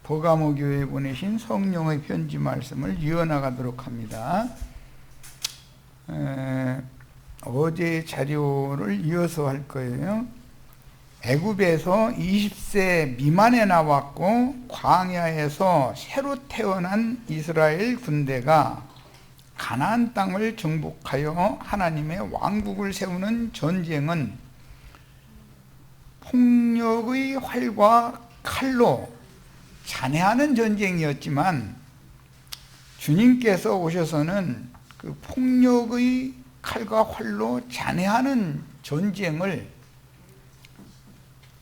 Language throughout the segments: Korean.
버가모 교회에 보내신 성령의 편지 말씀을 이어나가도록 합니다. 어제 자료를 이어서 할 거예요. 애굽에서 20세 미만에 나왔고 광야에서 새로 태어난 이스라엘 군대가 가나안 땅을 정복하여 하나님의 왕국을 세우는 전쟁은 폭력의 활과 칼로 잔해하는 전쟁이었지만, 주님께서 오셔서는 그 폭력의 칼과 활로 잔해하는 전쟁을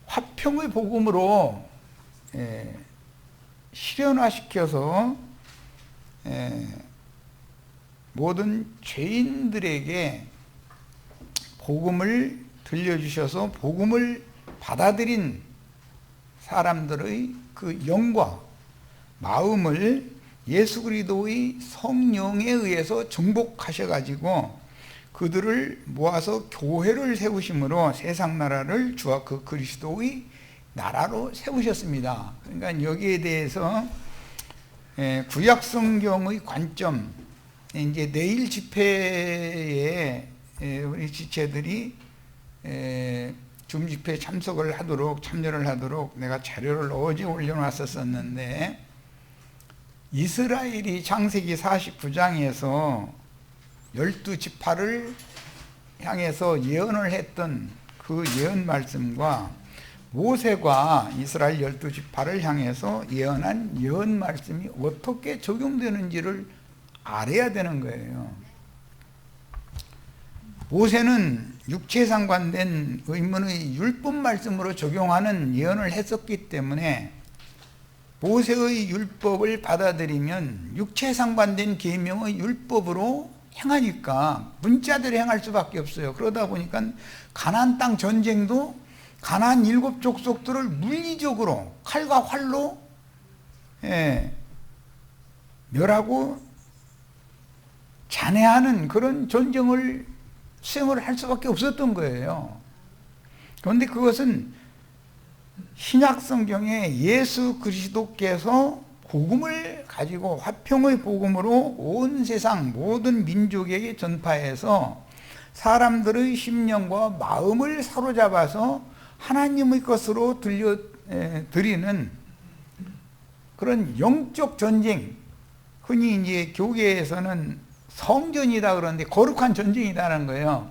화평의 복음으로 실현화시켜서 모든 죄인들에게 복음을 들려주셔서 복음을 받아들인 사람들의 그 영과 마음을 예수 그리스도의 성령에 의해서 정복하셔가지고 그들을 모아서 교회를 세우심으로 세상 나라를 주와 그 그리스도의 나라로 세우셨습니다. 그러니까 여기에 대해서 구약 성경의 관점, 이제 내일 집회에 우리 지체들이 줌집회에 참여를 하도록 내가 자료를 어제 올려놨었는데, 이스라엘이 창세기 49장에서 12지파를 향해서 예언을 했던 그 예언 말씀과 모세가 이스라엘 12지파를 향해서 예언한 예언 말씀이 어떻게 적용되는지를 알아야 되는 거예요. 모세는 육체에 상관된 의문의 율법 말씀으로 적용하는 예언을 했었기 때문에 모세의 율법을 받아들이면 육체에 상관된 계명의 율법으로 행하니까 문자대로 행할 수밖에 없어요. 그러다 보니까 가나안 땅 전쟁도 가나안 7족속들을 물리적으로 칼과 활로 멸하고 잔해하는 그런 전쟁을 수행을 할 수밖에 없었던 거예요. 그런데 그것은 신약 성경에 예수 그리스도께서 복음을 가지고 화평의 복음으로 온 세상 모든 민족에게 전파해서 사람들의 심령과 마음을 사로잡아서 하나님의 것으로 드리는 그런 영적 전쟁, 흔히 이제 교계에서는 성전이다 그러는데 거룩한 전쟁이라는 거예요.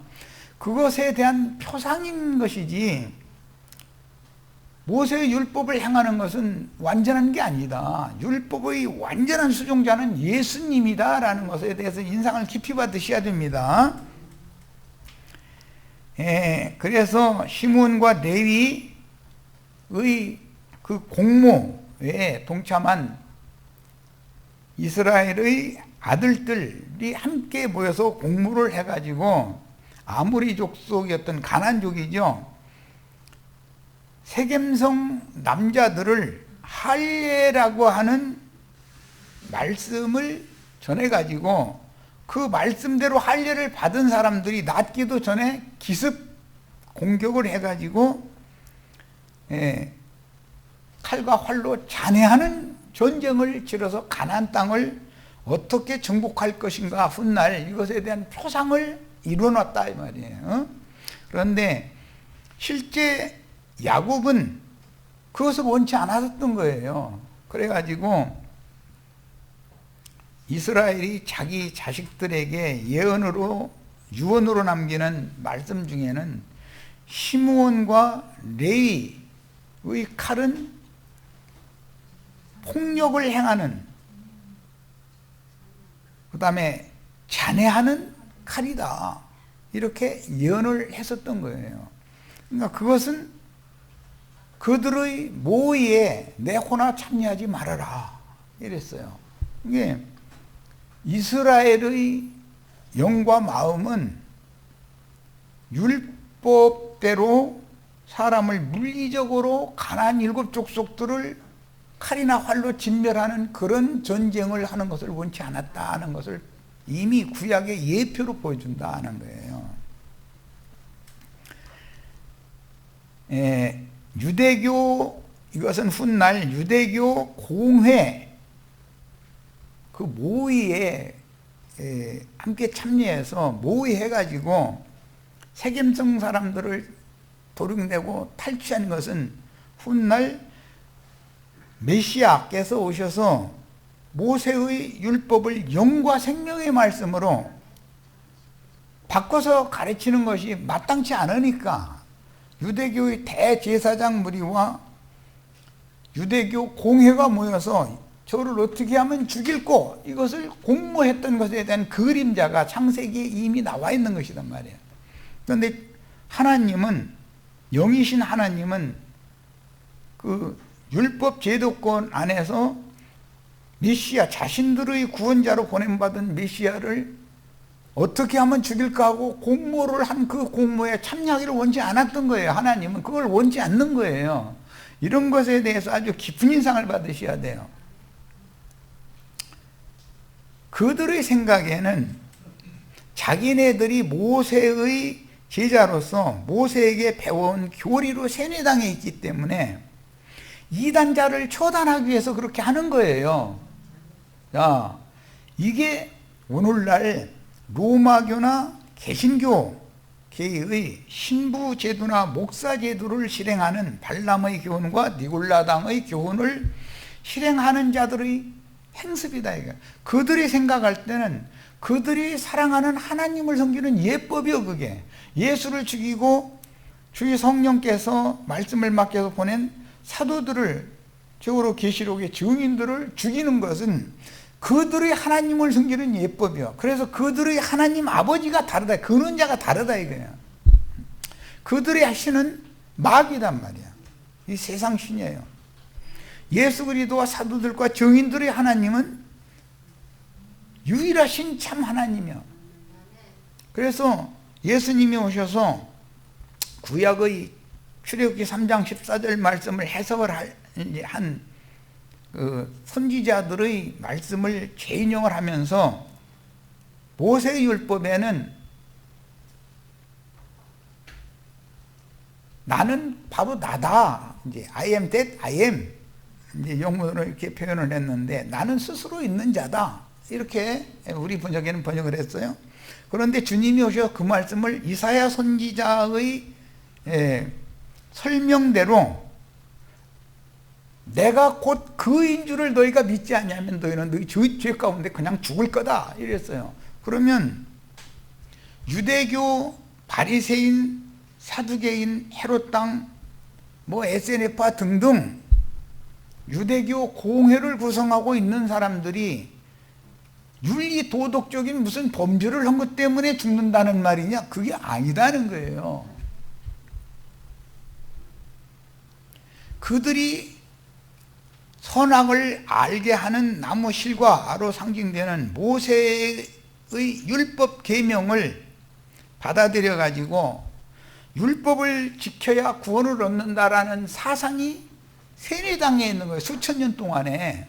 그것에 대한 표상인 것이지, 모세의 율법을 행하는 것은 완전한 게 아니다. 율법의 완전한 수종자는 예수님이다 라는 것에 대해서 인상을 깊이 받으셔야 됩니다. 그래서 시므온과 레위의 그 공모에 동참한 이스라엘의 아들들이 함께 모여서 공모를 해가지고 아모리 족속이었던 가나안족이죠. 세겜성 남자들을 할례라고 하는 말씀을 전해가지고 그 말씀대로 할례를 받은 사람들이 낫기도 전에 기습 공격을 해가지고 칼과 활로 잔해하는 전쟁을 치러서 가나안 땅을 어떻게 정복할 것인가 훗날 이것에 대한 표상을 이뤄놨다 이 말이에요. 그런데 실제 야곱은 그것을 원치 않았던 거예요. 그래가지고 이스라엘이 자기 자식들에게 유언으로 남기는 말씀 중에는 시므온과 레위의 칼은 폭력을 행하는, 그 다음에 잔해하는 칼이다, 이렇게 예언을 했었던 거예요. 그러니까 그것은 그들의 모의에 내호나 참여하지 말아라 이랬어요. 이게 이스라엘의 영과 마음은 율법대로 사람을 물리적으로 가나안 7족속들을 칼이나 활로 진멸하는 그런 전쟁을 하는 것을 원치 않았다는 것을 이미 구약의 예표로 보여준다는 거예요. 유대교 이것은 훗날 유대교 공회 그 모의에 함께 참여해서 모의해가지고 세겜성 사람들을 도륙내고 탈취한 것은 훗날 메시아께서 오셔서 모세의 율법을 영과 생명의 말씀으로 바꿔서 가르치는 것이 마땅치 않으니까 유대교의 대제사장 무리와 유대교 공회가 모여서 저를 어떻게 하면 죽일고 이것을 공모했던 것에 대한 그림자가 창세기에 이미 나와 있는 것이란 말이에요. 그런데 하나님은, 영이신 하나님은 그 율법 제도권 안에서 메시아, 자신들의 구원자로 보냄받은 메시아를 어떻게 하면 죽일까 하고 공모를 한 그 공모에 참여하기를 원치 않았던 거예요. 하나님은 그걸 원치 않는 거예요. 이런 것에 대해서 아주 깊은 인상을 받으셔야 돼요. 그들의 생각에는 자기네들이 모세의 제자로서 모세에게 배워온 교리로 세뇌당해 있기 때문에 이단자를 처단하기 위해서 그렇게 하는 거예요. 자, 이게 오늘날 로마교나 개신교계의 신부 제도나 목사 제도를 실행하는 발람의 교훈과 니골라당의 교훈을 실행하는 자들의 행습이다 이거. 그들이 생각할 때는 그들이 사랑하는 하나님을 섬기는 예법이요. 그게 예수를 죽이고 주의 성령께서 말씀을 맡겨서 보낸 사도들을, 적어로 계시록의 증인들을 죽이는 것은 그들의 하나님을 섬기는 예법이요. 그래서 그들의 하나님 아버지가 다르다, 근원자가 다르다 이거예요. 그들이 하시는 마귀단 말이야. 이 세상 신이에요. 예수 그리스도와 사도들과 증인들의 하나님은 유일하신 참 하나님이요. 그래서 예수님이 오셔서 구약의 출애굽기 3장 14절 말씀을 해석을 한 선지자들의 말씀을 재인용을 하면서 모세의 율법에는 나는 바로 나다, 이제 I am that I am, 이제 영문으로 이렇게 표현을 했는데 나는 스스로 있는 자다, 이렇게 우리 번역에는 번역을 했어요. 그런데 주님이 오셔서 그 말씀을 이사야 선지자의 설명대로 내가 곧 그인 줄을 너희가 믿지 않냐면 너희는 너희 죄 가운데 그냥 죽을 거다 이랬어요. 그러면 유대교 바리새인, 사두개인, 헤롯당, 뭐 SNF파 등등 유대교 공회를 구성하고 있는 사람들이 윤리 도덕적인 무슨 범죄를 한 것 때문에 죽는다는 말이냐? 그게 아니다는 거예요. 그들이 선악을 알게 하는 나무 실과로 상징되는 모세의 율법 계명을 받아들여 가지고 율법을 지켜야 구원을 얻는다라는 사상이 세뇌당해 있는 거예요. 수천 년 동안에.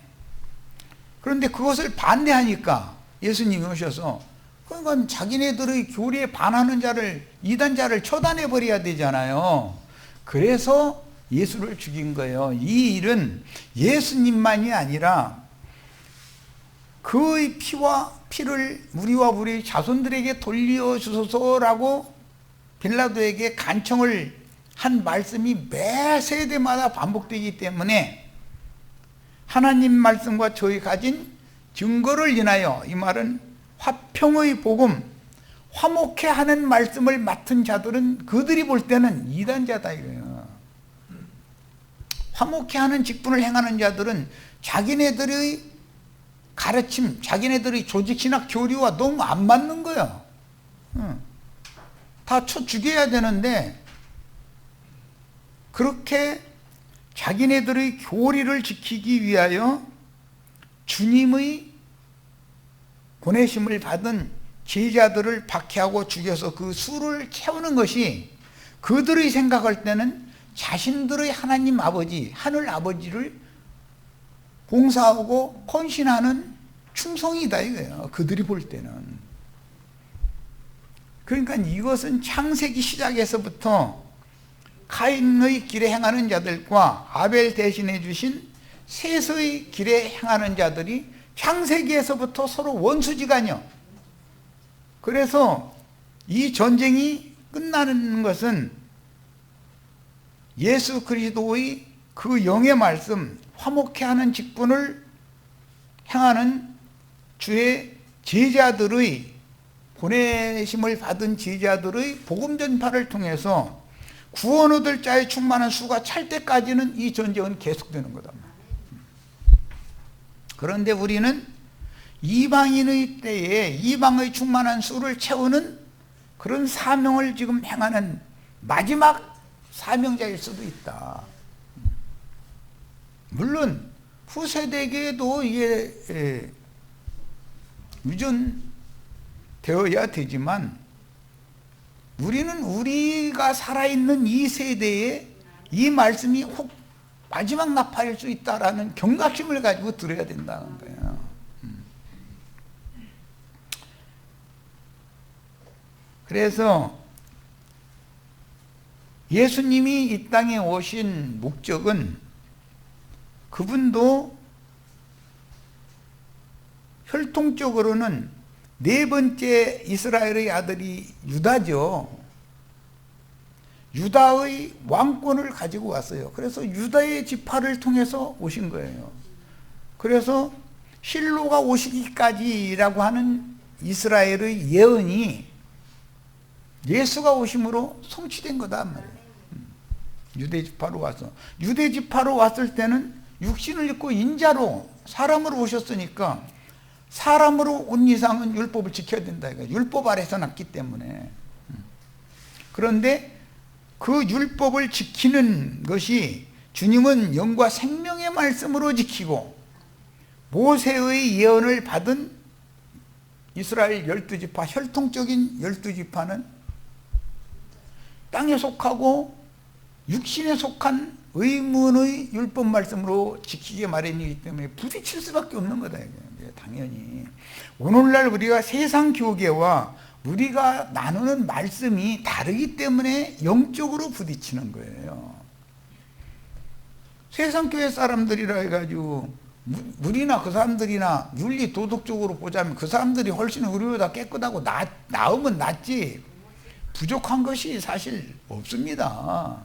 그런데 그것을 반대하니까 예수님이 오셔서 그러니까 자기네들의 교리에 반하는 자를, 이단자를 처단해 버려야 되잖아요. 그래서 예수를 죽인 거예요. 이 일은 예수님만이 아니라 그의 피를 우리와 우리 자손들에게 돌려주소서라고 빌라도에게 간청을 한 말씀이 매 세대마다 반복되기 때문에 하나님 말씀과 저희 가진 증거를 인하여, 이 말은 화평의 복음, 화목해 하는 말씀을 맡은 자들은 그들이 볼 때는 이단자다 이거예요. 화목해 하는 직분을 행하는 자들은 자기네들의 가르침, 자기네들의 조직신학 교리와 너무 안 맞는 거예요. 다 쳐 죽여야 되는데 그렇게 자기네들의 교리를 지키기 위하여 주님의 보내심을 받은 제자들을 박해하고 죽여서 그 수를 채우는 것이 그들의 생각할 때는 자신들의 하나님 아버지, 하늘 아버지를 봉사하고 헌신하는 충성이다 이거예요. 그들이 볼 때는. 그러니까 이것은 창세기 시작에서부터 카인의 길에 행하는 자들과 아벨 대신해 주신 셋의 길에 행하는 자들이 창세기에서부터 서로 원수지간이요. 그래서 이 전쟁이 끝나는 것은 예수 그리스도의 그 영의 말씀, 화목해 하는 직분을 행하는 주의 제자들의, 보내심을 받은 제자들의 복음 전파를 통해서 구원 얻을 자의 충만한 수가 찰 때까지는 이 전쟁은 계속되는 거다. 그런데 우리는 이방인의 때에 이방의 충만한 수를 채우는 그런 사명을 지금 행하는 마지막 사명자일 수도 있다. 물론 후세대에게도 이게 유전되어야 되지만 우리는 우리가 살아있는 이 세대에 이 말씀이 혹 마지막 나팔일 수 있다라는 경각심을 가지고 들어야 된다는 거예요. 그래서 예수님이 이 땅에 오신 목적은 그분도 혈통적으로는 네 번째 이스라엘의 아들이 유다죠. 유다의 왕권을 가지고 왔어요. 그래서 유다의 지파를 통해서 오신 거예요. 그래서 실로가 오시기까지라고 하는 이스라엘의 예언이 예수가 오심으로 성취된 거다 말이에요. 유대 지파로 와서, 유대 지파로 왔을 때는 육신을 입고 인자로 사람으로 오셨으니까 사람으로 온 이상은 율법을 지켜야 된다. 율법 아래서 났기 때문에. 그런데 그 율법을 지키는 것이 주님은 영과 생명의 말씀으로 지키고 모세의 예언을 받은 이스라엘 12지파, 혈통적인 12지파는 땅에 속하고 육신에 속한 의문의 율법 말씀으로 지키기 마련이기 때문에 부딪힐 수밖에 없는 거다. 당연히 오늘날 우리가 세상 교계와 우리가 나누는 말씀이 다르기 때문에 영적으로 부딪히는 거예요. 세상 교회 사람들이라 해가지고 우리나 그 사람들이나 윤리 도덕적으로 보자면 그 사람들이 훨씬 우리보다 깨끗하고 나으면 낫지 부족한 것이 사실 없습니다.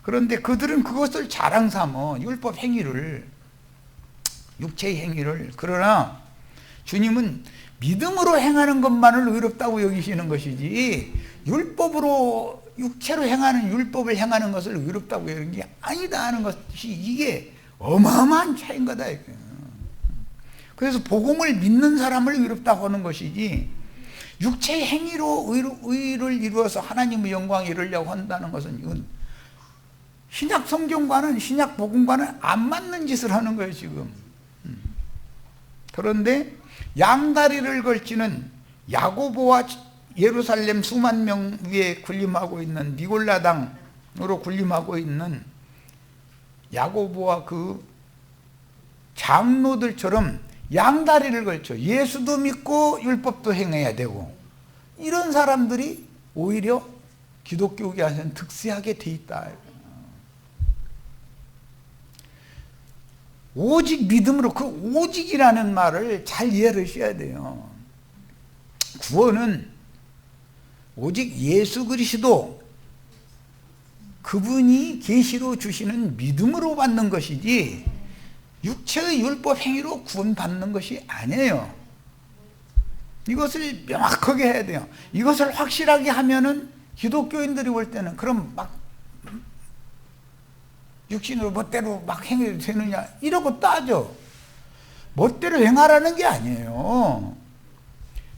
그런데 그들은 그것을 자랑 삼어 율법 행위를, 육체의 행위를. 그러나 주님은 믿음으로 행하는 것만을 의롭다고 여기시는 것이지 율법으로 육체로 행하는 율법을 행하는 것을 의롭다고 여기는 게 아니다 하는 것이 이게 어마어마한 차이인 거다. 그래서 복음을 믿는 사람을 의롭다고 하는 것이지 육체의 행위로 의를 이루어서 하나님의 영광에 이르려고 한다는 것은 이건 신약 성경과는, 신약 복음과는 안 맞는 짓을 하는 거예요 지금. 그런데 양다리를 걸치는 야고보와 예루살렘 수만 명 위에 군림하고 있는 니골라당으로 군림하고 있는 야고보와 그 장로들처럼 양다리를 걸쳐 예수도 믿고 율법도 행해야 되고 이런 사람들이 오히려 기독교계에서는 득세하게 돼 있다. 오직 믿음으로, 그 오직이라는 말을 잘 이해를 하셔야 돼요. 구원은 오직 예수 그리스도 그분이 계시로 주시는 믿음으로 받는 것이지 육체의 율법 행위로 구원받는 것이 아니에요. 이것을 명확하게 해야 돼요. 이것을 확실하게 하면은 기독교인들이 볼 때는 그럼 막 육신으로 멋대로 막 행해도 되느냐 이러고 따져. 멋대로 행하라는 게 아니에요.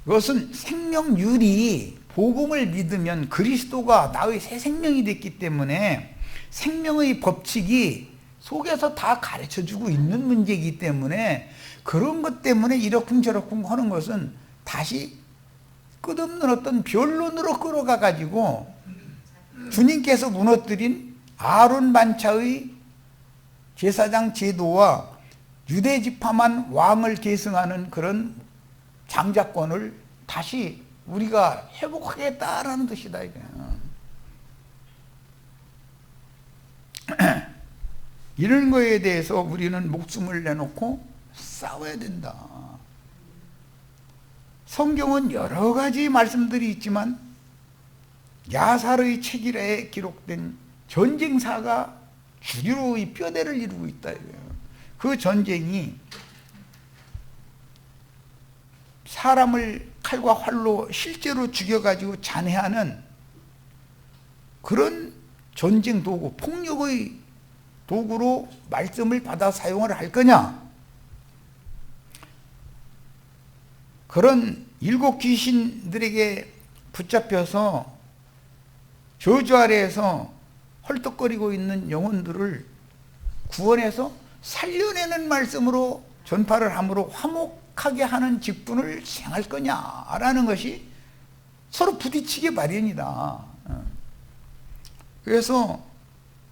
이것은 생명률이 복음을 믿으면 그리스도가 나의 새 생명이 됐기 때문에 생명의 법칙이 속에서 다 가르쳐주고 있는 문제이기 때문에 그런 것 때문에 이러쿵저러쿵 하는 것은 다시 끝없는 어떤 변론으로 끌어가 가지고 주님께서 무너뜨린 아론 반차의 제사장 제도와 유대 지파만 왕을 계승하는 그런 장자권을 다시 우리가 회복하겠다라는 뜻이다 이거예요. 이런 거에 대해서 우리는 목숨을 내놓고 싸워야 된다. 성경은 여러 가지 말씀들이 있지만 야살의 책일에 기록된 전쟁사가 주류로 이 뼈대를 이루고 있다. 그 전쟁이 사람을 칼과 활로 실제로 죽여가지고 잔해하는 그런 전쟁 도구, 폭력의 도구로 말씀을 받아 사용을 할 거냐? 그런 7 귀신들에게 붙잡혀서 저주 아래에서 헐떡거리고 있는 영혼들을 구원해서 살려내는 말씀으로 전파를 함으로 화목하게 하는 직분을 수행할 거냐라는 것이 서로 부딪히기 마련이다. 그래서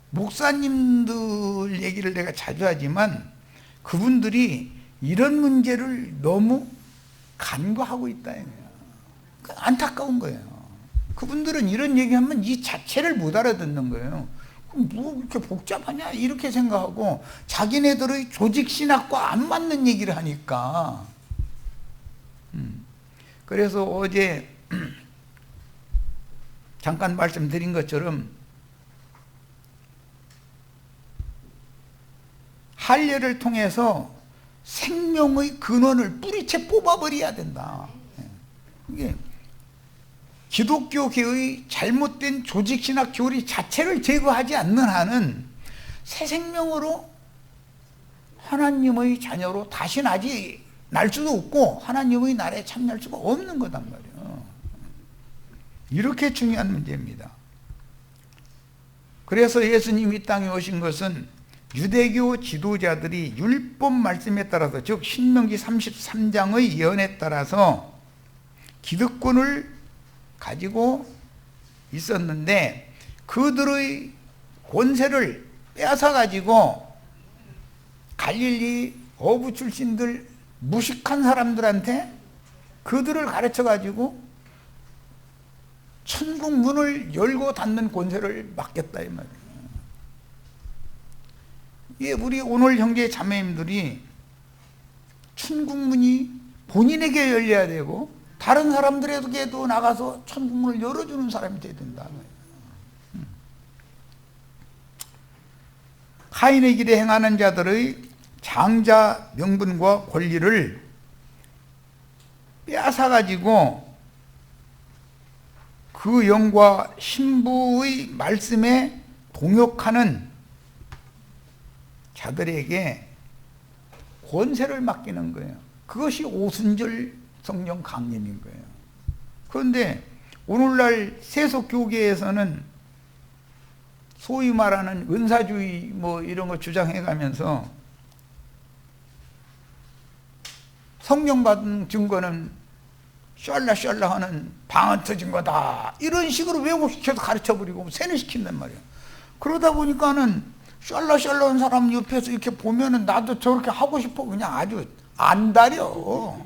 목사님들 얘기를 내가 자주 하지만 그분들이 이런 문제를 너무 간과하고 있다. 안타까운 거예요. 그분들은 이런 얘기하면 이 자체를 못 알아듣는 거예요. 뭐 이렇게 복잡하냐 이렇게 생각하고 자기네들의 조직신학과 안 맞는 얘기를 하니까. 그래서 어제 잠깐 말씀드린 것처럼 할례를 통해서 생명의 근원을 뿌리채 뽑아버려야 된다. 이게 기독교계의 잘못된 조직신학 교리 자체를 제거하지 않는 한은 새 생명으로 하나님의 자녀로 다시 날 수도 없고 하나님의 나라에 참여할 수가 없는 거단 말이에요. 이렇게 중요한 문제입니다. 그래서 예수님이 이 땅에 오신 것은 유대교 지도자들이 율법 말씀에 따라서, 즉 신명기 33장의 예언에 따라서 기득권을 가지고 있었는데 그들의 권세를 빼앗아 가지고 갈릴리 어부 출신들 무식한 사람들한테 그들을 가르쳐 가지고 천국 문을 열고 닫는 권세를 맡겼다 이 말이에요. 예, 우리 오늘 형제 자매님들이 천국 문이 본인에게 열려야 되고 다른 사람들에게도 나가서 천국 문을 열어주는 사람이 돼야 된다. 카인의 길에 행하는 자들의 장자 명분과 권리를 빼앗아 가지고 그 영과 신부의 말씀에 동역하는 자들에게 권세를 맡기는 거예요. 그것이 오순절 성령 강림인 거예요. 그런데 오늘날 세속교계에서는 소위 말하는 은사주의 뭐 이런 거 주장해 가면서 성령 받은 증거는 샬라 하는 방언 터진 거다 이런 식으로 왜곡시켜서 가르쳐버리고 세뇌시킨단 말이에요. 그러다 보니까는 샬라한 사람 옆에서 이렇게 보면은 나도 저렇게 하고 싶어 그냥 아주 안달려.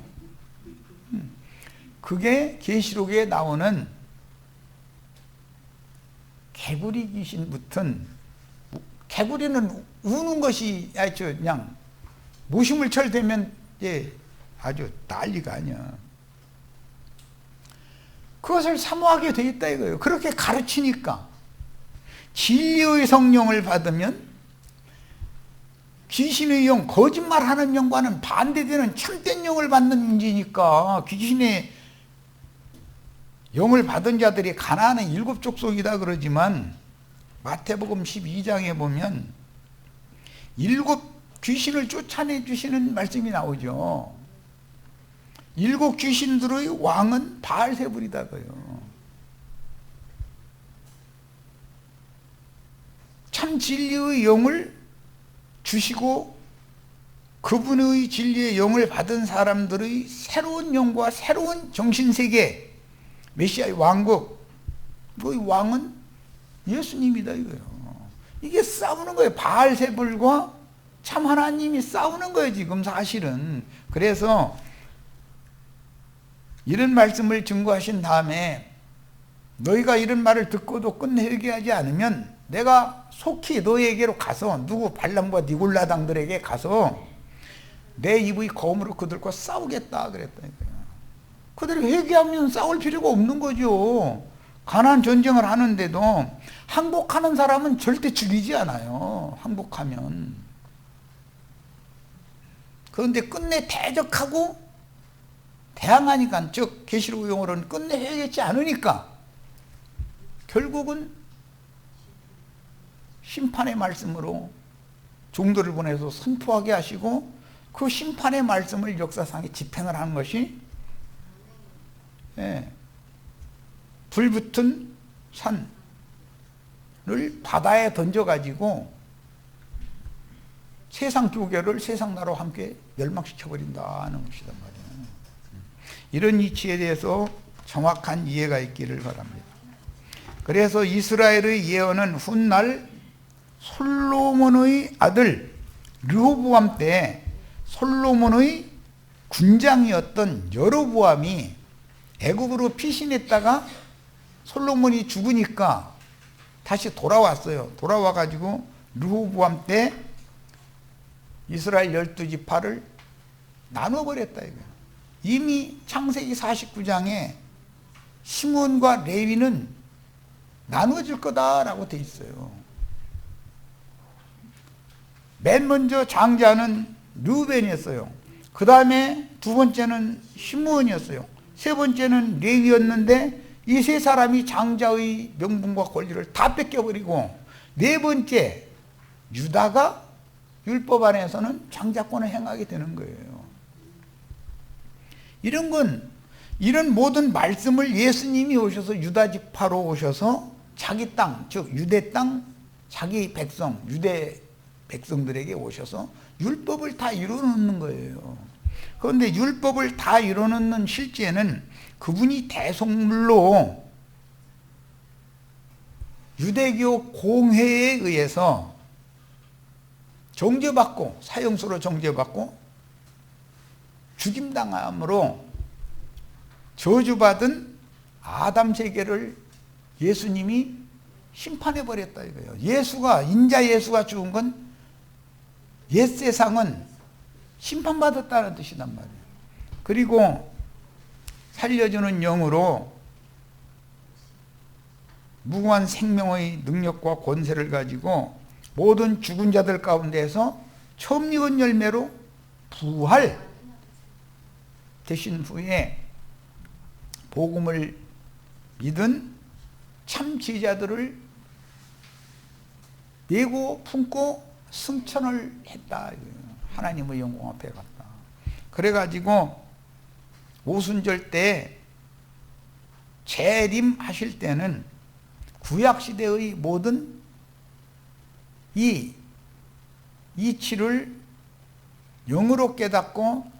그게 계시록에 나오는 개구리 귀신 붙은, 개구리는 우는 것이 아주 그냥 무심을철 되면 이제 아주 난리가 아니야. 그것을 사모하게 돼 있다 이거예요. 그렇게 가르치니까. 진리의 성령을 받으면 귀신의 영, 거짓말하는 영과는 반대되는 참된 영을 받는 문제니까. 귀신의 영을 받은 자들이 가나안의 7 족속이다 그러지만 마태복음 12장에 보면 7 귀신을 쫓아내 주시는 말씀이 나오죠. 7 귀신들의 왕은 바알세불이다고요. 참 진리의 영을 주시고 그분의 진리의 영을 받은 사람들의 새로운 영과 새로운 정신세계, 메시아의 왕국, 그 왕은 예수님이다 이거예요. 이게 싸우는 거예요. 바알세불과 참 하나님이 싸우는 거예요 지금 사실은. 그래서 이런 말씀을 증거하신 다음에 너희가 이런 말을 듣고도 끝내 회개하지 않으면 내가 속히 너에게로 가서 누구 발람과 니골라당들에게 가서 내 입의 검으로 그들과 싸우겠다 그랬다니까요. 그들이 회개하면 싸울 필요가 없는 거죠. 가나안 전쟁을 하는데도 항복하는 사람은 절대 죽이지 않아요. 항복하면. 그런데 끝내 대적하고 대항하니까, 즉 계시록 용어로는 끝내 회개치 않으니까 결국은 심판의 말씀으로 종들을 보내서 선포하게 하시고 그 심판의 말씀을 역사상에 집행을 하는 것이 불붙은 산을 바다에 던져가지고 세상 교계를 세상 나라와 함께 멸망시켜버린다는 것이단 말이에요. 이런 이치에 대해서 정확한 이해가 있기를 바랍니다. 그래서 이스라엘의 예언은 훗날 솔로몬의 아들 르호보암 때 솔로몬의 군장이었던 여로보암이 애굽으로 피신했다가 솔로몬이 죽으니까 다시 돌아왔어요. 돌아와가지고 르호보암 때 이스라엘 12지파를 나눠버렸다 이거예요. 이미 창세기 49장에 시몬과 레위는 나눠질 거다라고 돼 있어요. 맨 먼저 장자는 르우벤이었어요. 그 다음에 두 번째는 시므온이었어요. 세 번째는 레위였는데 이 세 사람이 장자의 명분과 권리를 다 뺏겨버리고 네 번째 유다가 율법 안에서는 장자권을 행하게 되는 거예요. 이런 모든 말씀을 예수님이 오셔서 유다 지파로 오셔서 자기 땅, 즉 유대 땅, 자기 백성, 유대 백성들에게 오셔서 율법을 다 이루어놓는 거예요. 그런데 율법을 다 이루어놓는 실제는 그분이 대속물로 유대교 공회에 의해서 정죄받고 사형수로 정죄받고 죽임당함으로 저주받은 아담 세계를 예수님이 심판해버렸다 이거예요. 인자 예수가 죽은 건 옛 세상은 심판받았다는 뜻이란 말이에요. 그리고 살려주는 영으로 무궁한 생명의 능력과 권세를 가지고 모든 죽은 자들 가운데서 처음 익은 열매로 부활 되신 후에 복음을 믿은 참 지혜자들을 내고 품고 승천을 했다. 하나님의 영광 앞에 갔다. 그래가지고 오순절 때 재림하실 때는 구약시대의 모든 이 이치를 영으로 깨닫고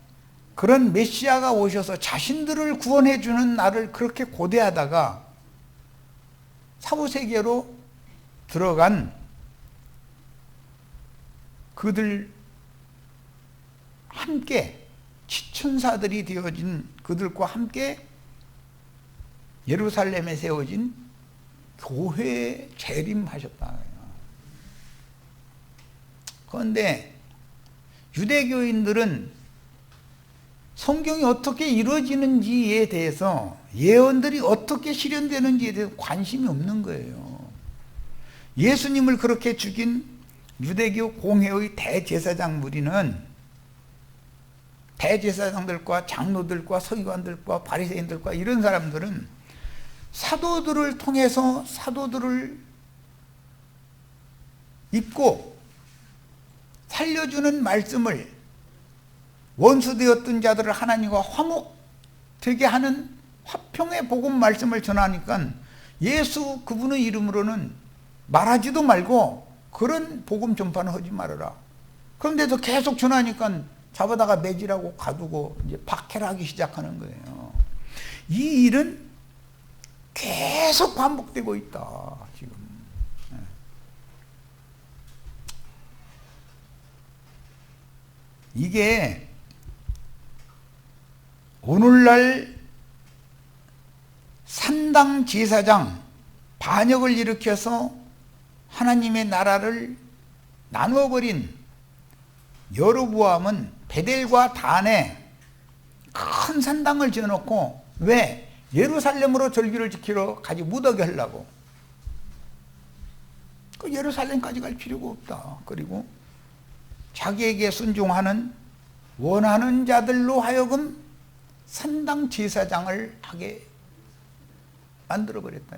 그런 메시아가 오셔서 자신들을 구원해 주는 날을 그렇게 고대하다가 사후세계로 들어간 그들 함께 지천사들이 되어진 그들과 함께 예루살렘에 세워진 교회에 재림하셨다. 그런데 유대교인들은 성경이 어떻게 이루어지는지에 대해서 예언들이 어떻게 실현되는지에 대해서 관심이 없는 거예요. 예수님을 그렇게 죽인 유대교 공회의 대제사장 무리는 대제사장들과 장로들과 서기관들과 바리새인들과 이런 사람들은 사도들을 통해서 사도들을 입고 살려주는 말씀을 원수되었던 자들을 하나님과 화목되게 하는 화평의 복음 말씀을 전하니까 예수 그분의 이름으로는 말하지도 말고 그런 복음 전파는 하지 말아라. 그런데도 계속 전하니까 잡아다가 매질하고 가두고 이제 박해를 하기 시작하는 거예요. 이 일은 계속 반복되고 있다. 지금. 이게 오늘날 산당 제사장 반역을 일으켜서 하나님의 나라를 나누어버린 여로보암은 베델과 단에 큰 산당을 지어놓고, 왜? 예루살렘으로 절기를 지키러 가지 못하게 하려고. 그 예루살렘까지 갈 필요가 없다. 그리고 자기에게 순종하는 원하는 자들로 하여금 산당 제사장을 하게 만들어버렸다.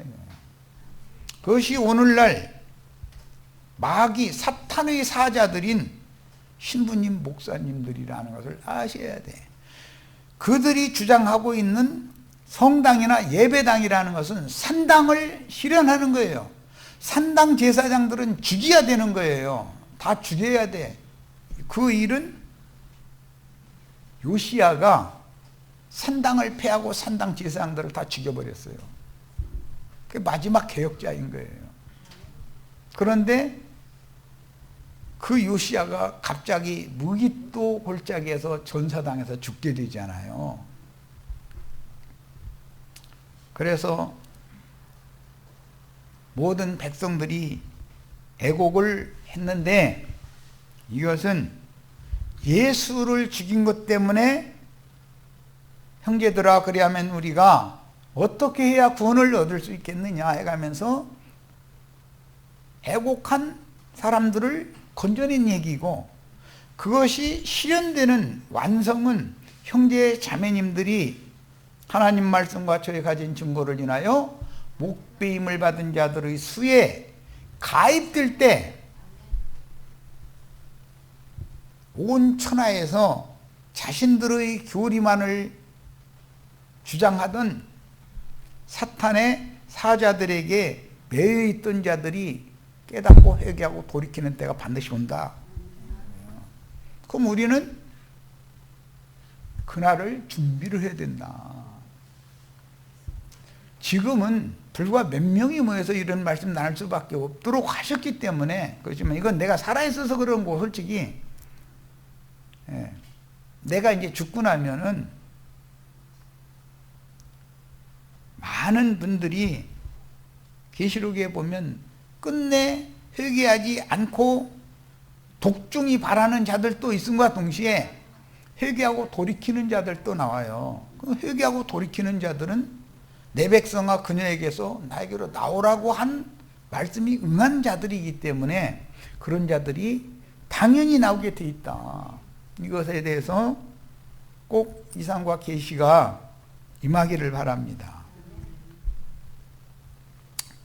그것이 오늘날 마귀 사탄의 사자들인 신부님 목사님들이라는 것을 아셔야 돼. 그들이 주장하고 있는 성당이나 예배당이라는 것은 산당을 실현하는 거예요. 산당 제사장들은 죽여야 되는 거예요. 다 죽여야 돼. 그 일은 요시야가 산당을 폐하고 산당 제사장들을 다 죽여버렸어요. 그 마지막 개혁자인 거예요. 그런데 그 요시야가 갑자기 무기또 골짜기에서 전사당해서 죽게 되잖아요. 그래서 모든 백성들이 애곡을 했는데, 이것은 예수를 죽인 것 때문에 형제들아, 그리하면 우리가 어떻게 해야 구원을 얻을 수 있겠느냐 해가면서 애곡한 사람들을 건져낸 얘기고, 그것이 실현되는 완성은 형제 자매님들이 하나님 말씀과 저희 가진 증거를 인하여 목배임을 받은 자들의 수에 가입될 때 온 천하에서 자신들의 교리만을 주장하던 사탄의 사자들에게 매여 있던 자들이 깨닫고 회개하고 돌이키는 때가 반드시 온다. 그럼 우리는 그날을 준비를 해야 된다. 지금은 불과 몇 명이 모여서 이런 말씀 나눌 수밖에 없도록 하셨기 때문에, 그렇지만 이건 내가 살아있어서 그런 거 솔직히, 내가 이제 죽고 나면은 많은 분들이 계시록에 보면 끝내 회개하지 않고 독중이 바라는 자들도 있음과 동시에 회개하고 돌이키는 자들도 나와요. 그 회개하고 돌이키는 자들은 내 백성아 그녀에게서 나에게로 나오라고 한 말씀이 응한 자들이기 때문에 그런 자들이 당연히 나오게 돼 있다. 이것에 대해서 꼭 이상과 계시가 임하기를 바랍니다.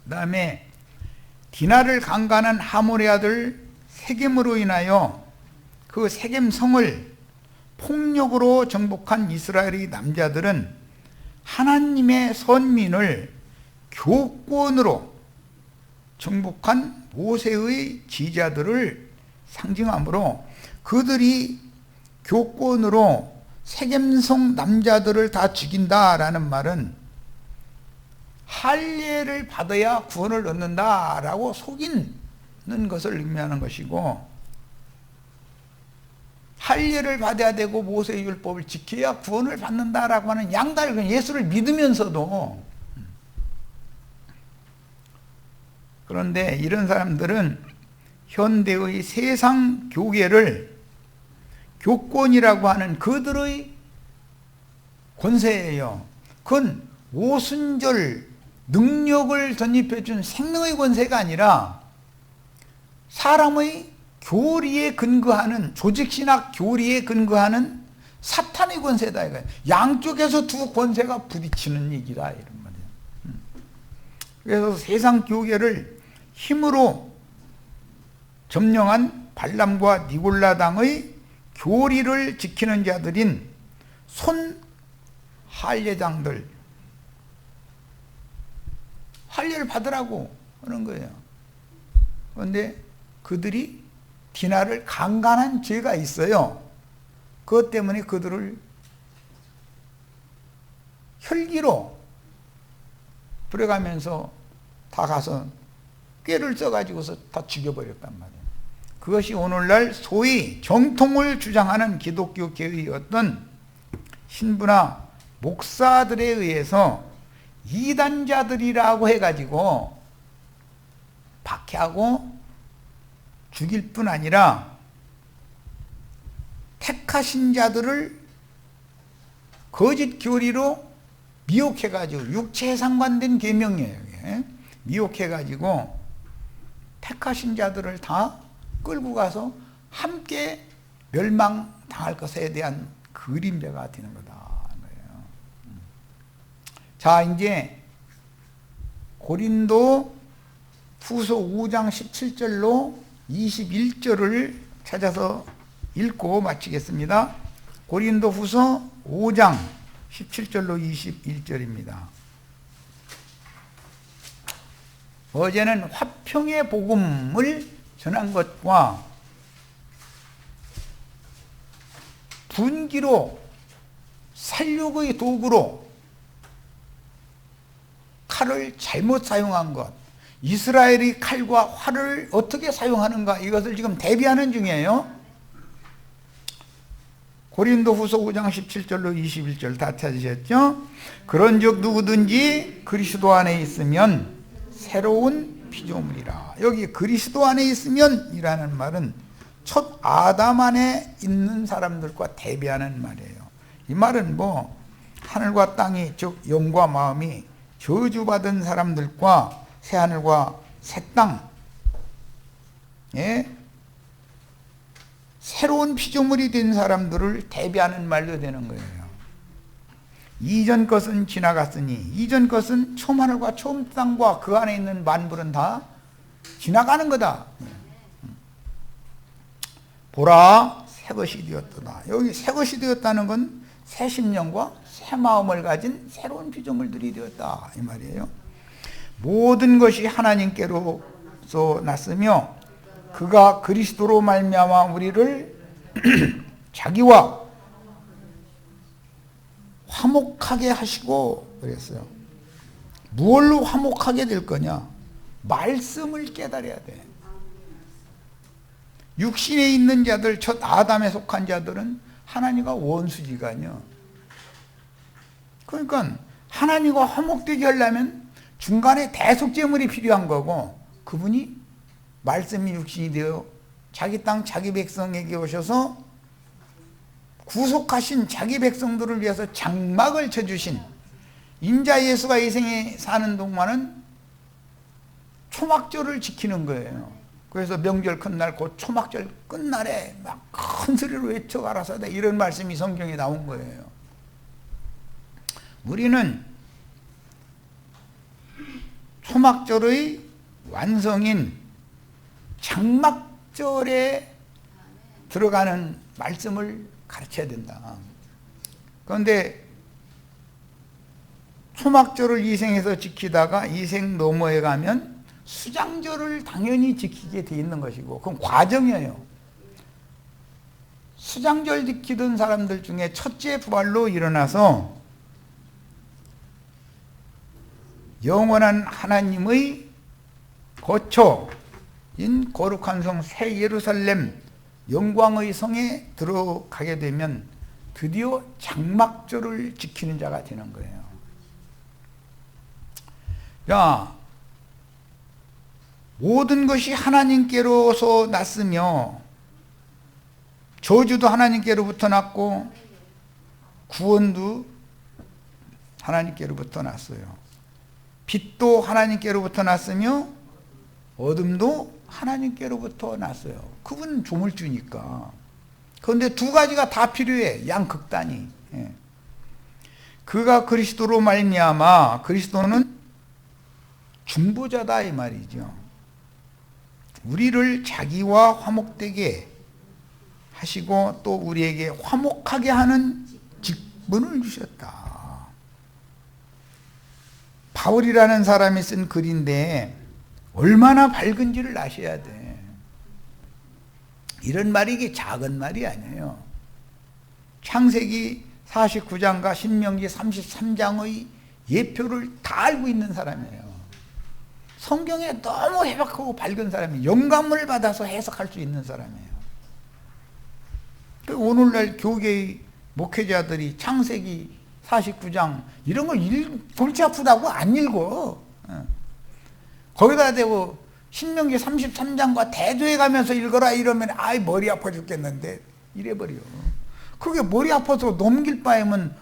그 다음에 디나를 강간한 하몰의 아들 세겜으로 인하여 그 세겜 성을 폭력으로 정복한 이스라엘의 남자들은 하나님의 선민을 교권으로 정복한 모세의 지자들을 상징하므로, 그들이 교권으로 세겜성 남자들을 다 죽인다라는 말은 할례를 받아야 구원을 얻는다라고 속이는 것을 의미하는 것이고, 할례를 받아야 되고 모세의 율법을 지켜야 구원을 받는다라고 하는 양다른, 예수를 믿으면서도. 그런데 이런 사람들은 현대의 세상 교계를 교권이라고 하는 그들의 권세예요. 그건 오순절 능력을 전입해 준 생명의 권세가 아니라 사람의 교리에 근거하는, 조직신학 교리에 근거하는 사탄의 권세다 이거예요. 양쪽에서 두 권세가 부딪히는 얘기다 이런 말이에요. 그래서 세상 교계를 힘으로 점령한 발람과 니골라당의 교리를 지키는 자들인 손 할례장들, 할례를 받으라고 하는 거예요. 그런데 그들이 디나를 강간한 죄가 있어요. 그것 때문에 그들을 혈기로 불어가면서 다 가서 꾀를 써가지고서 다 죽여버렸단 말이에요. 그것이 오늘날 소위 정통을 주장하는 기독교계의 어떤 신부나 목사들에 의해서 이단자들이라고 해가지고 박해하고 죽일 뿐 아니라 택하신 자들을 거짓 교리로 미혹해가지고, 육체에 상관된 계명이에요. 이게. 미혹해가지고 택하신 자들을 다 끌고 가서 함께 멸망당할 것에 대한 그림자가 되는 거다. 자, 이제 고린도 후서 5장 17절로 21절을 찾아서 읽고 마치겠습니다. 고린도 후서 5장 17절로 21절입니다. 어제는 화평의 복음을 전한 것과 분기로 살육의 도구로 칼을 잘못 사용한 것, 이스라엘의 칼과 활을 어떻게 사용하는가, 이것을 지금 대비하는 중이에요. 고린도 후서 5장 17절로 21절 다 찾으셨죠? 그런즉 누구든지 그리스도 안에 있으면 새로운 피조물이라. 여기 그리스도 안에 있으면 이라는 말은 첫 아담 안에 있는 사람들과 대비하는 말이에요. 이 말은 뭐 하늘과 땅이, 즉 영과 마음이 저주받은 사람들과 새하늘과 새 땅에 새로운 피조물이 된 사람들을 대비하는 말도 되는 거예요. 이전 것은 지나갔으니, 이전 것은 처음 하늘과 처음 땅과 그 안에 있는 만물은 다 지나가는 거다. 보라, 새 것이 되었도다. 여기 새 것이 되었다는 건 새 심령과 새 마음을 가진 새로운 피조물들이 되었다, 이 말이에요. 모든 것이 하나님께로서 났으며 그가 그리스도로 말미암아 우리를 자기와 화목하게 하시고 그랬어요. 무엇로 화목하게 될 거냐? 말씀을 깨달아야 돼. 육신에 있는 자들, 첫 아담에 속한 자들은 하나님과 원수지간요. 그러니까 하나님과 화목되게 하려면 중간에 대속제물이 필요한 거고, 그분이 말씀이 육신이 되어 자기 땅 자기 백성에게 오셔서 구속하신 자기 백성들을 위해서 장막을 쳐주신 인자 예수가 이 생에 사는 동안은 초막절을 지키는 거예요. 그래서 명절 끝날 곧 초막절 끝날에 막 큰 소리로 외쳐 가라사대, 이런 말씀이 성경에 나온 거예요. 우리는 초막절의 완성인 장막절에 들어가는 말씀을 가르쳐야 된다. 그런데 초막절을 이 생에서 지키다가 이 생 너머에 가면 수장절을 당연히 지키게 돼 있는 것이고, 그건 과정이에요. 수장절 지키던 사람들 중에 첫째 부활로 일어나서 영원한 하나님의 거처인 거룩한 성 새 예루살렘 영광의 성에 들어가게 되면 드디어 장막절을 지키는 자가 되는 거예요. 자, 모든 것이 하나님께로서 났으며 저주도 하나님께로부터 났고 구원도 하나님께로부터 났어요. 빛도 하나님께로부터 났으며 어둠도 하나님께로부터 났어요. 그분은 조물주니까. 그런데 두 가지가 다 필요해, 양극단이. 그가 그리스도로 말미암아, 그리스도는 중보자다 이 말이죠. 우리를 자기와 화목되게 하시고 또 우리에게 화목하게 하는 직분을 주셨다. 바울이라는 사람이 쓴 글인데 얼마나 밝은지를 아셔야 돼. 이런 말이 이게 작은 말이 아니에요. 창세기 49장과 신명기 33장의 예표를 다 알고 있는 사람이에요. 성경에 너무 해박하고 밝은 사람이, 영감을 받아서 해석할 수 있는 사람이에요. 오늘날 교계의 목회자들이 창세기 49장 이런 걸 골치 아프다고 안 읽어. 거기다 대고 신명기 33장과 대조해 가면서 읽어라 이러면 아이 머리 아파 죽겠는데 이래버려. 그게 머리 아파서 넘길 바에는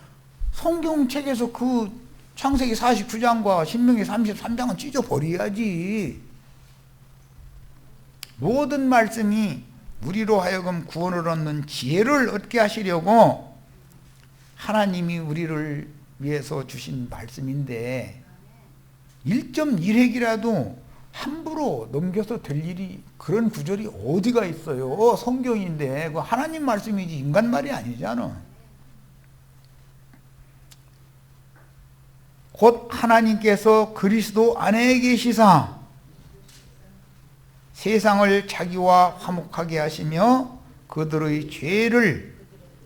성경책에서 그 창세기 49장과 신명기 33장은 찢어버려야지. 모든 말씀이 우리로 하여금 구원을 얻는 지혜를 얻게 하시려고 하나님이 우리를 위해서 주신 말씀인데 1.1핵이라도 함부로 넘겨서 될 일이 그런 구절이 어디가 있어요. 성경인데 그 하나님 말씀이지 인간 말이 아니잖아. 곧 하나님께서 그리스도 안에 계시사 세상을 자기와 화목하게 하시며 그들의 죄를,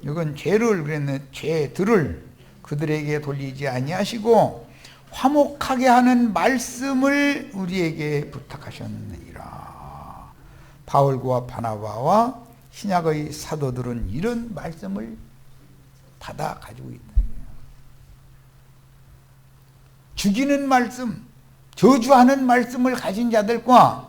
이건 죄를 그랬네, 죄들을 그들에게 돌리지 아니하시고 화목하게 하는 말씀을 우리에게 부탁하셨느니라. 바울과 바나바와 신약의 사도들은 이런 말씀을 받아 가지고 있다. 죽이는 말씀, 저주하는 말씀을 가진 자들과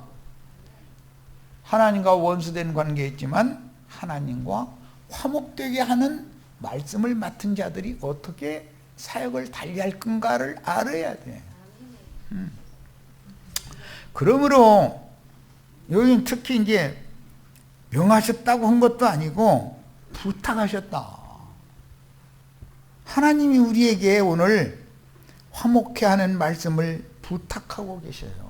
하나님과 원수된 관계에 있지만 하나님과 화목되게 하는 말씀을 맡은 자들이 어떻게 사역을 달리할 건가를 알아야 돼. 그러므로 여기는 특히 이제 명하셨다고 한 것도 아니고 부탁하셨다. 하나님이 우리에게 오늘 화목해 하는 말씀을 부탁하고 계셔요.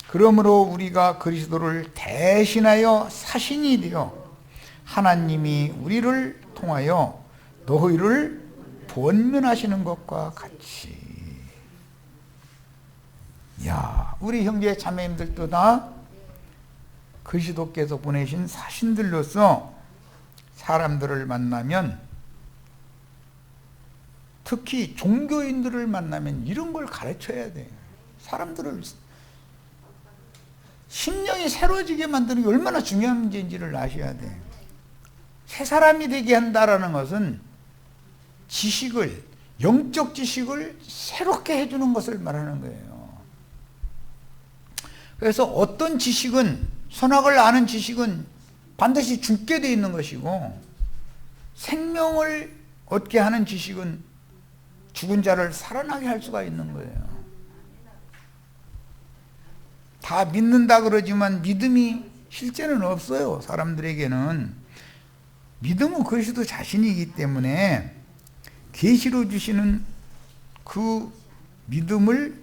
그러므로 우리가 그리스도를 대신하여 사신이 되어 하나님이 우리를 통하여 너희를 권면하시는 것과 같이. 야, 우리 형제 자매님들도 다 그리스도께서 보내신 사신들로서 사람들을 만나면, 특히 종교인들을 만나면 이런 걸 가르쳐야 돼. 사람들을 심령이 새로워지게 만드는 게 얼마나 중요한 문제인지를 아셔야 돼. 새 사람이 되게 한다라는 것은 지식을, 영적 지식을 새롭게 해주는 것을 말하는 거예요. 그래서 어떤 지식은, 선악을 아는 지식은 반드시 죽게 돼 있는 것이고, 생명을 얻게 하는 지식은 죽은 자를 살아나게 할 수가 있는 거예요. 다 믿는다 그러지만 믿음이 실제는 없어요. 사람들에게는. 믿음은 그리스도 자신이기 때문에 계시로 주시는 그 믿음을,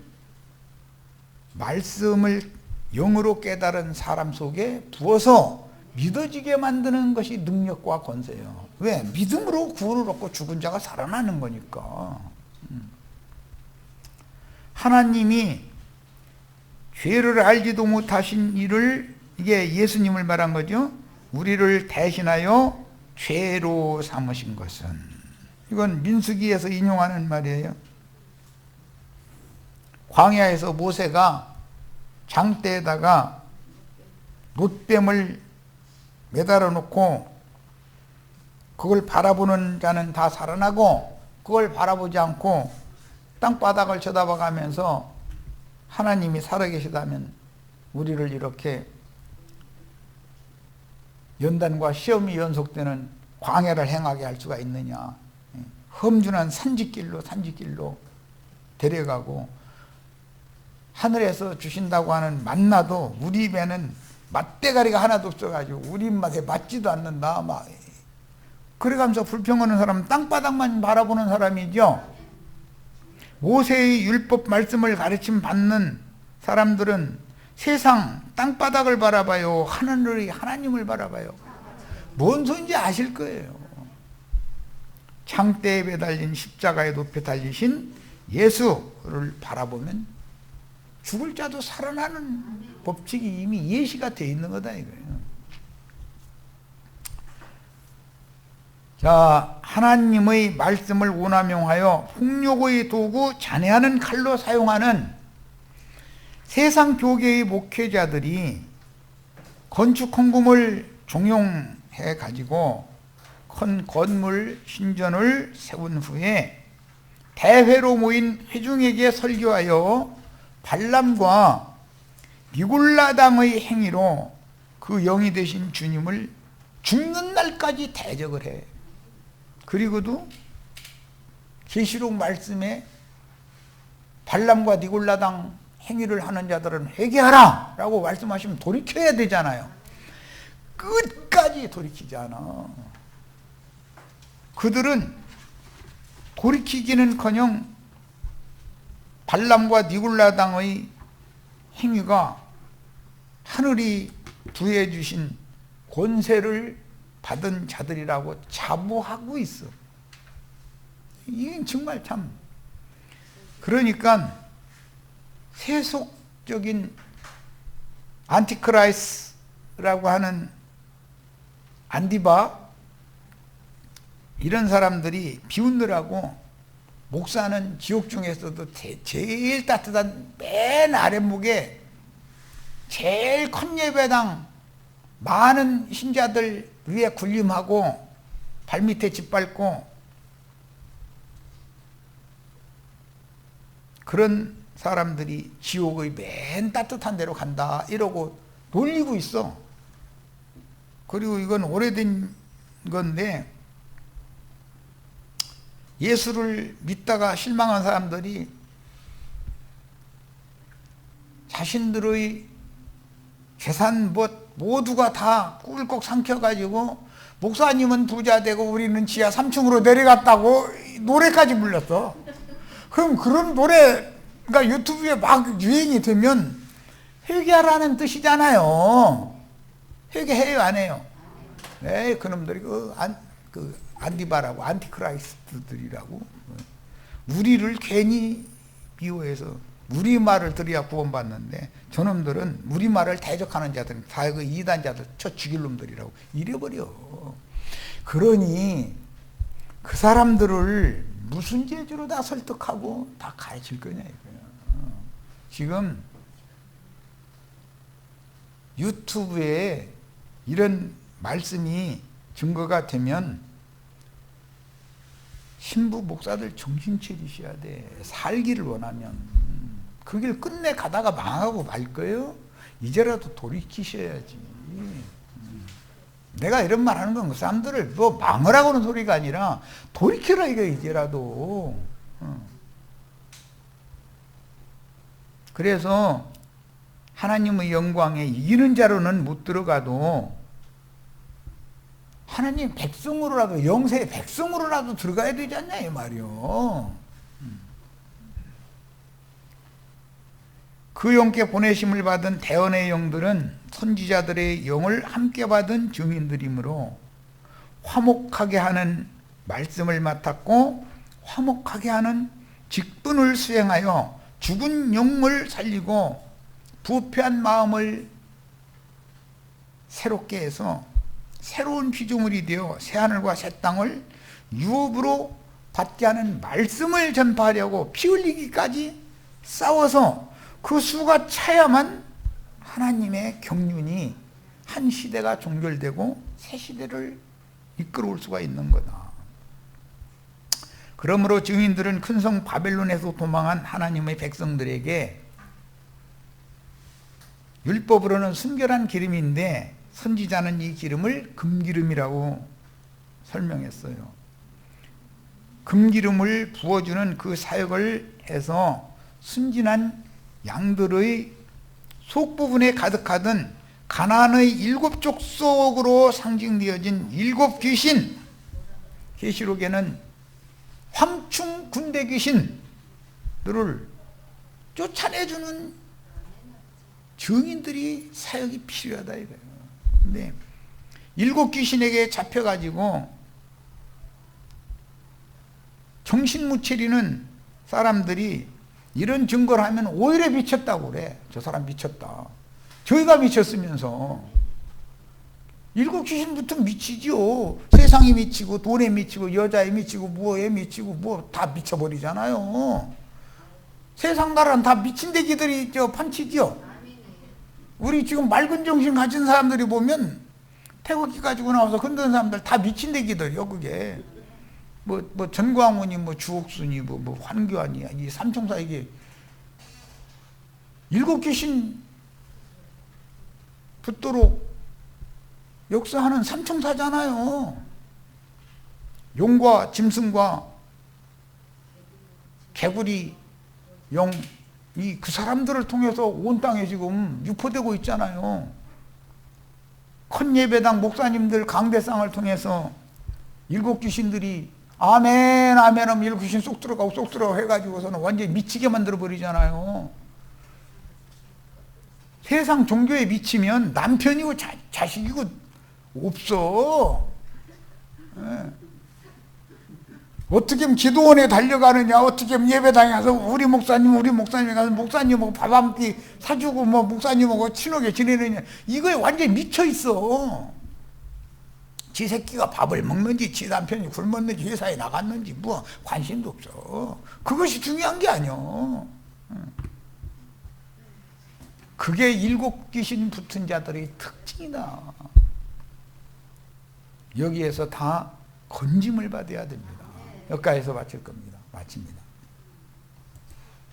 말씀을 영으로 깨달은 사람 속에 부어서 믿어지게 만드는 것이 능력과 권세예요. 왜? 믿음으로 구원을 얻고 죽은 자가 살아나는 거니까. 하나님이 죄를 알지도 못하신 이를, 이게 예수님을 말한 거죠. 우리를 대신하여 죄로 삼으신 것은, 이건 민수기에서 인용하는 말이에요. 광야에서 모세가 장대에다가 놋뱀을 매달아 놓고 그걸 바라보는 자는 다 살아나고, 그걸 바라보지 않고 땅바닥을 쳐다봐 가면서 하나님이 살아계시다면 우리를 이렇게 연단과 시험이 연속되는 광야를 행하게 할 수가 있느냐. 험준한 산지길로 데려가고, 하늘에서 주신다고 하는 만나도 우리 입에는 맛대가리가 하나도 없어가지고 우리 입맛에 맞지도 않는다. 막 그래가면서 불평하는 사람은 땅바닥만 바라보는 사람이죠. 모세의 율법 말씀을 가르침 받는 사람들은 세상 땅바닥을 바라봐요, 하늘의 하나님을 바라봐요. 뭔 소리인지 아실 거예요. 창대에 매달린 십자가에 높여 달리신 예수를 바라보면 죽을 자도 살아나는 법칙이 이미 예시가 되어 있는 거다 이거예요. 자, 하나님의 말씀을 오남용하여 폭력의 도구 잔해하는 칼로 사용하는 세상 교계의 목회자들이 건축 헌금을 종용해 가지고 큰 건물 신전을 세운 후에 대회로 모인 회중에게 설교하여 발람과 니골라당의 행위로 그 영이 되신 주님을 죽는 날까지 대적을 해. 그리고도 계시록 말씀에 발람과 니골라당 행위를 하는 자들은 회개하라 라고 말씀하시면 돌이켜야 되잖아요. 끝까지 돌이키지 않아. 그들은 돌이키기는커녕 발람과 니골라당의 행위가 하늘이 부여해 주신 권세를 받은 자들이라고 자부하고 있어. 이게 정말 참, 그러니까 세속적인 안티크라이스라고 하는 안디바 이런 사람들이 비웃느라고 목사는 지옥 중에서도 제일 따뜻한 맨 아랫목에 제일 큰 예배당 많은 신자들 위에 군림하고 발밑에 짓밟고 그런 사람들이 지옥의 맨 따뜻한 데로 간다 이러고 놀리고 있어. 그리고 이건 오래된 건데 예수를 믿다가 실망한 사람들이 자신들의 재산 모두가 다 꿀꺽 삼켜가지고 목사님은 부자 되고 우리는 지하 3층으로 내려갔다고 노래까지 불렀어. 그럼 그런 노래가 유튜브에 막 유행이 되면 회개하라는 뜻이잖아요. 회개해요, 안 해요? 네, 그놈들이 안디바라고 안티크라이스트들이라고 우리를 괜히 미워해서 우리 말을 들어야 구원받는데 저놈들은 우리 말을 대적하는 자들은 다 그 이단자들 쳐 죽일 놈들이라고 이래버려. 그러니 그 사람들을 무슨 재주로 다 설득하고 다 가르칠 거냐 이거야. 지금 유튜브에 이런 말씀이 증거가 되면 신부 목사들 정신 차리셔야 돼. 살기를 원하면. 그 길 끝내 가다가 망하고 말 거예요. 이제라도 돌이키셔야지. 내가 이런 말 하는 건 그 사람들을 뭐 망하라고 하는 소리가 아니라 돌이키라 이거 이제라도. 그래서 하나님의 영광에 이기는 자로는 못 들어가도 하나님 백성으로라도 영세의 백성으로라도 들어가야 되지 않냐 이 말이요. 그 영께 보내심을 받은 대언의 영들은 선지자들의 영을 함께 받은 증인들이므로 화목하게 하는 말씀을 맡았고 화목하게 하는 직분을 수행하여 죽은 영을 살리고 부패한 마음을 새롭게 해서 새로운 피조물이 되어 새하늘과 새 땅을 유업으로 받게 하는 말씀을 전파하려고 피 흘리기까지 싸워서 그 수가 차야만 하나님의 경륜이 한 시대가 종결되고 새 시대를 이끌어올 수가 있는 거다. 그러므로 증인들은 큰 성 바벨론에서 도망한 하나님의 백성들에게 율법으로는 순결한 기름인데 선지자는 이 기름을 금기름이라고 설명했어요. 금기름을 부어주는 그 사역을 해서 순진한 양들의 속부분에 가득하던 가나안의 7 족속으로 상징되어진 7 귀신, 계시록에는 황충 군대 귀신들을 쫓아내주는 증인들이 사역이 필요하다 이거예요. 근데 7 귀신에게 잡혀가지고 정신 못 차리는 사람들이 이런 증거를 하면 오히려 미쳤다고 그래. 저 사람 미쳤다. 저희가 미쳤으면서 7 귀신부터 미치죠. 세상이 미치고 돈에 미치고 여자에 미치고 뭐에 미치고 뭐 다 미쳐버리잖아요. 세상 나라는 다 미친 데기들이 판치죠. 우리 지금 맑은 정신 가진 사람들이 보면 태극기 가지고 나와서 흔드는 사람들 다 미친 데기들이요. 그게 뭐 전광훈이 뭐 주옥순이 뭐 환규환이 이 삼총사 이게 일곱 귀신 붙도록 역사하는 삼총사잖아요. 용과 짐승과 개구리, 영, 그 사람들을 통해서 온 땅에 지금 유포되고 있잖아요. 큰 예배당 목사님들 강대상을 통해서 일곱 귀신들이 아멘 아멘 하면 일곱 귀신 쏙 들어가고 해가지고서는 완전히 미치게 만들어 버리잖아요. 세상 종교에 미치면 남편이고 자식이고 없어. 예. 어떻게 하면 기도원에 달려가느냐, 어떻게 하면 예배당에 가서 우리 목사님에 가서 목사님하고 밥 한 끼 사주고 뭐 목사님하고 친하게 지내느냐, 이거에 완전히 미쳐 있어. 지 새끼가 밥을 먹는지 지 남편이 굶었는지 회사에 나갔는지 뭐 관심도 없어. 그것이 중요한 게 아니야. 그게 일곱 귀신 붙은 자들의 특징이다. 여기에서 다 건짐을 받아야 됩니다. 여기까지서 마칠 겁니다. 마칩니다.